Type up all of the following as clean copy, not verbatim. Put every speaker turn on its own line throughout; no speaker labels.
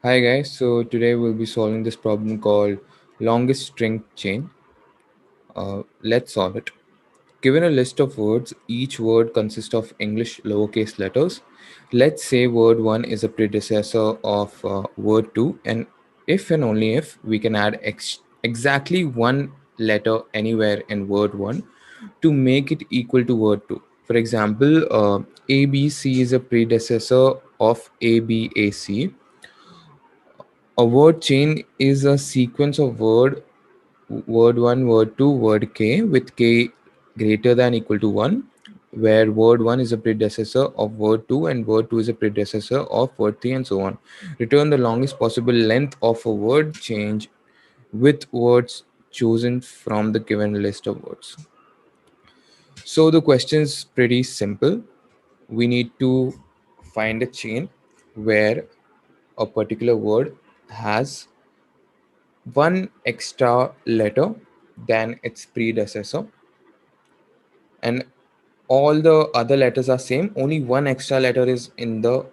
Hi guys, so today we'll be solving this problem called longest string chain. Let's solve it. Given a list of words, each word consists of English lowercase letters. Let's say word 1 is a predecessor of word 2, and if and only if we can add exactly one letter anywhere in word 1 to make it equal to word 2. For example, ABC is a predecessor of ABAC. A word chain is a sequence of word 1, word 2, word k with k greater than equal to 1, where word 1 is a predecessor of word 2 and word 2 is a predecessor of word 3, and so on. Return the longest possible length of a word change with words chosen from the given list of words. So the question is pretty simple. We need to find a chain where a particular word has one extra letter than its predecessor, and all the other letters are same, only one extra letter is in the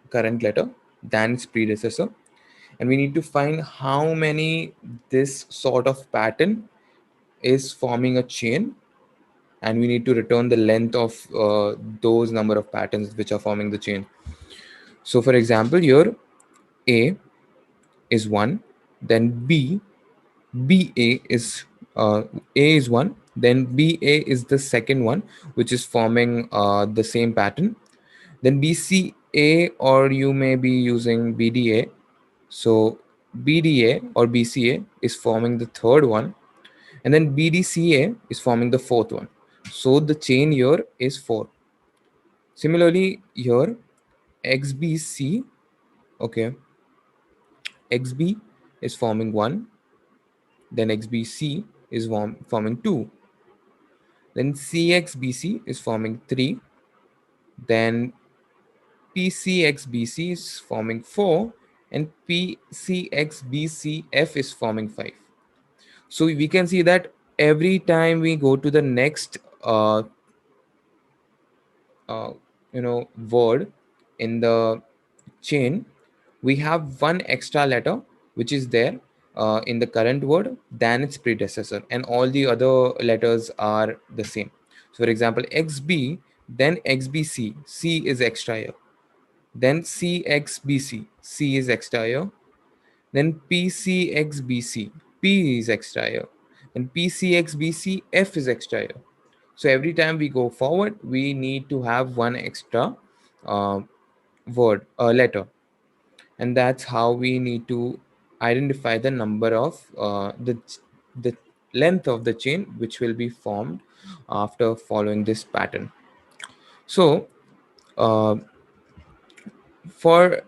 current letter than its predecessor. And we need to find how many this sort of pattern is forming a chain, and we need to return the length of those number of patterns which are forming the chain. So for example, here A is 1, then BA is A is 1, then BA is the second one, which is forming the same pattern. Then BCA, or you may be using BDA. So BDA or BCA is forming the third one, and then BDCA is forming the fourth one. So the chain here is 4. Similarly, here XBC, okay, XB is forming 1, then XBC is forming 2, then CXBC is forming 3, then PCXBC is forming 4, and PCXBCF is forming 5. So we can see that every time we go to the next uh, word in the chain, we have one extra letter which is there in the current word than its predecessor, and all the other letters are the same. So for example, XB, then XBC, C is extra here, then CXBC, C is extra here, then PCXBC, P is extra here, and PCXBC, F is extra here. So every time we go forward, we need to have one extra uh, letter, and that's how we need to identify the number of the length of the chain which will be formed after following this pattern. So uh, for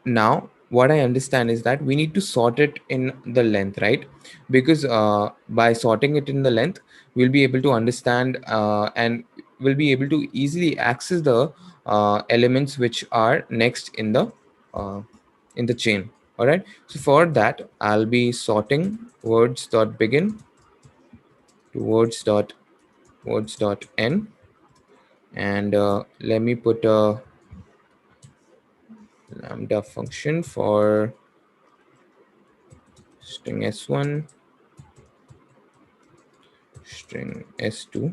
now, what I understand is that we need to sort it in the length, right? Because by sorting it in the length, we'll be able to understand and we'll be able to easily access the elements which are next uh, in the chain. All right, so for that I'll be sorting words dot begin to words dot end, and let me put a lambda function for string s1, string s2.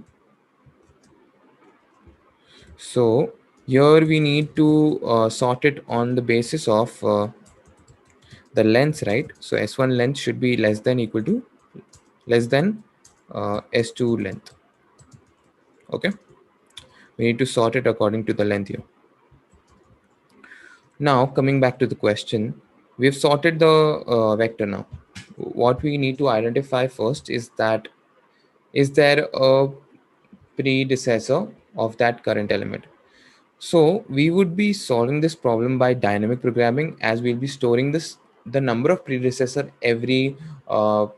So here we need to sort it on the basis of the length, right? So s1 length should be less than equal to less than s2 length. Okay, we need to sort it according to the length here. Now coming back to the question, we've sorted the vector. Now what we need to identify first is that, is there a predecessor of that current element? So we would be solving this problem by dynamic programming, as we'll be storing the number of predecessor every word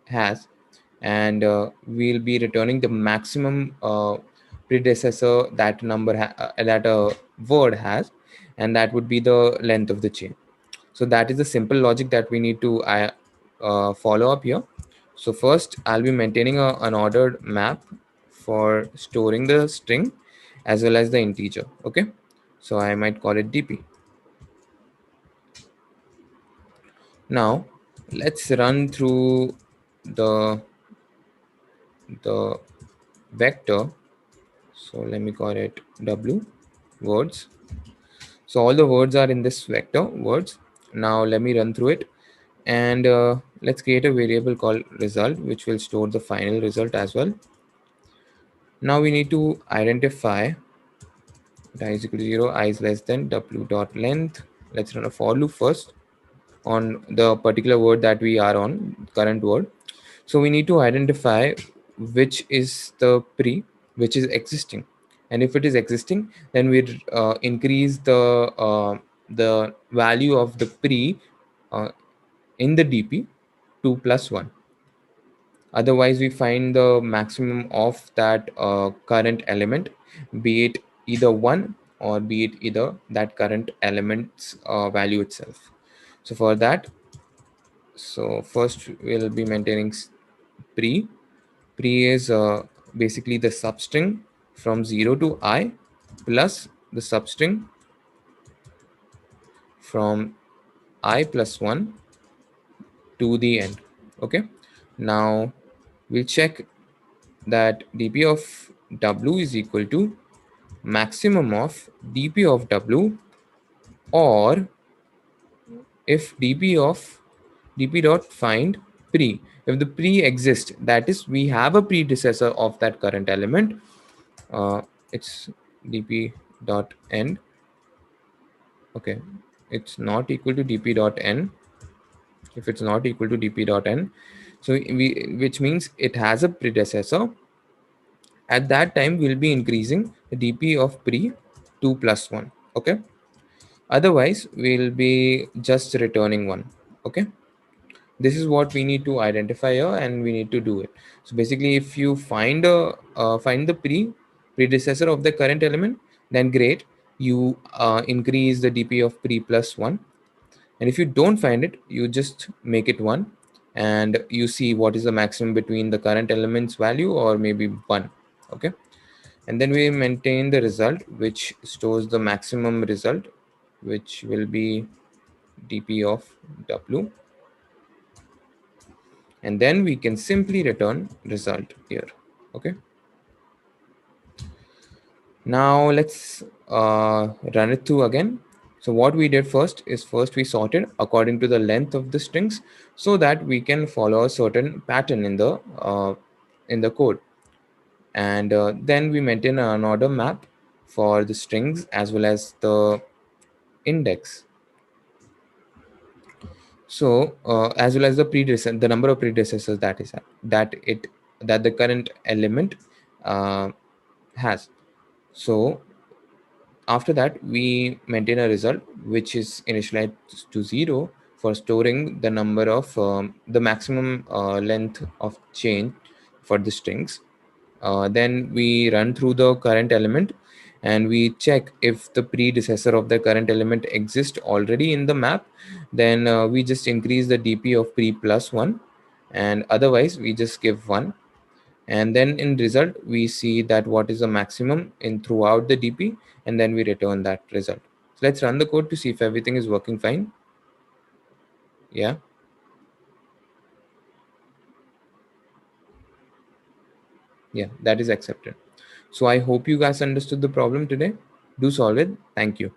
has, and we'll be returning the maximum predecessor that that a word has, and that would be the length of the chain. So that is the simple logic that we need to follow up here. So first I'll be maintaining an ordered map for storing the string as well as the integer. Okay, So I might call it dp. Now let's run through the the vector. So let me call it w words. So all the words are in this vector words. Now let me run through it, and let's create a variable called result, which will store the final result as well. Now we need to identify I is equal to 0, I is less than w dot length. Let's run a for loop first on the particular word that we are on, current word. So we need to identify which is the pre, which is existing, and if it is existing, then we increase the value of the pre uh, in the dp 2 plus 1. Otherwise, we find the maximum of that current element, be it either 1 or be it either that current element's value itself. So for that, so first we'll be maintaining pre. Pre is basically the substring from 0 to I plus the substring from I plus 1 to the end. Okay. Now we'll check that dp of w is equal to maximum of dp of w, or if dp dot find pre, if the pre exists, that is we have a predecessor of that current element, it's dp dot end. Okay, it's not equal to dp dot n. If it's not equal to dp dot n, so we, which means it has a predecessor. At that time we'll be increasing the dp of pre 2 plus 1. Okay, otherwise we'll be just returning 1. Okay, this is what we need to identify here, and we need to do it. So basically, if you find the predecessor of the current element, then great, you increase the dp of pre plus 1. And if you don't find it, you just make it 1, and you see what is the maximum between the current element's value or maybe 1. Okay, and then we maintain the result, which stores the maximum result, which will be dp of w, and then we can simply return result here. Okay, now let's run it through again. So what we did first is, first we sorted according to the length of the strings, so that we can follow a certain pattern in the code. And then we maintain an order map for the strings as well as the index. So as well as the predecessor, the number of predecessors that the current element uh, has. So after that, we maintain a result which is initialized to 0 for storing the number of the maximum length of change for the strings. Then we run through the current element, and we check if the predecessor of the current element exists already in the map. Then we just increase the dp of pre plus 1, and otherwise we just give 1. And then in result we see that what is the maximum in throughout the dp, and then we return that result. So let's run the code to see if everything is working fine. Yeah, yeah, that is accepted. So I hope you guys understood the problem today. Do solve it. Thank you.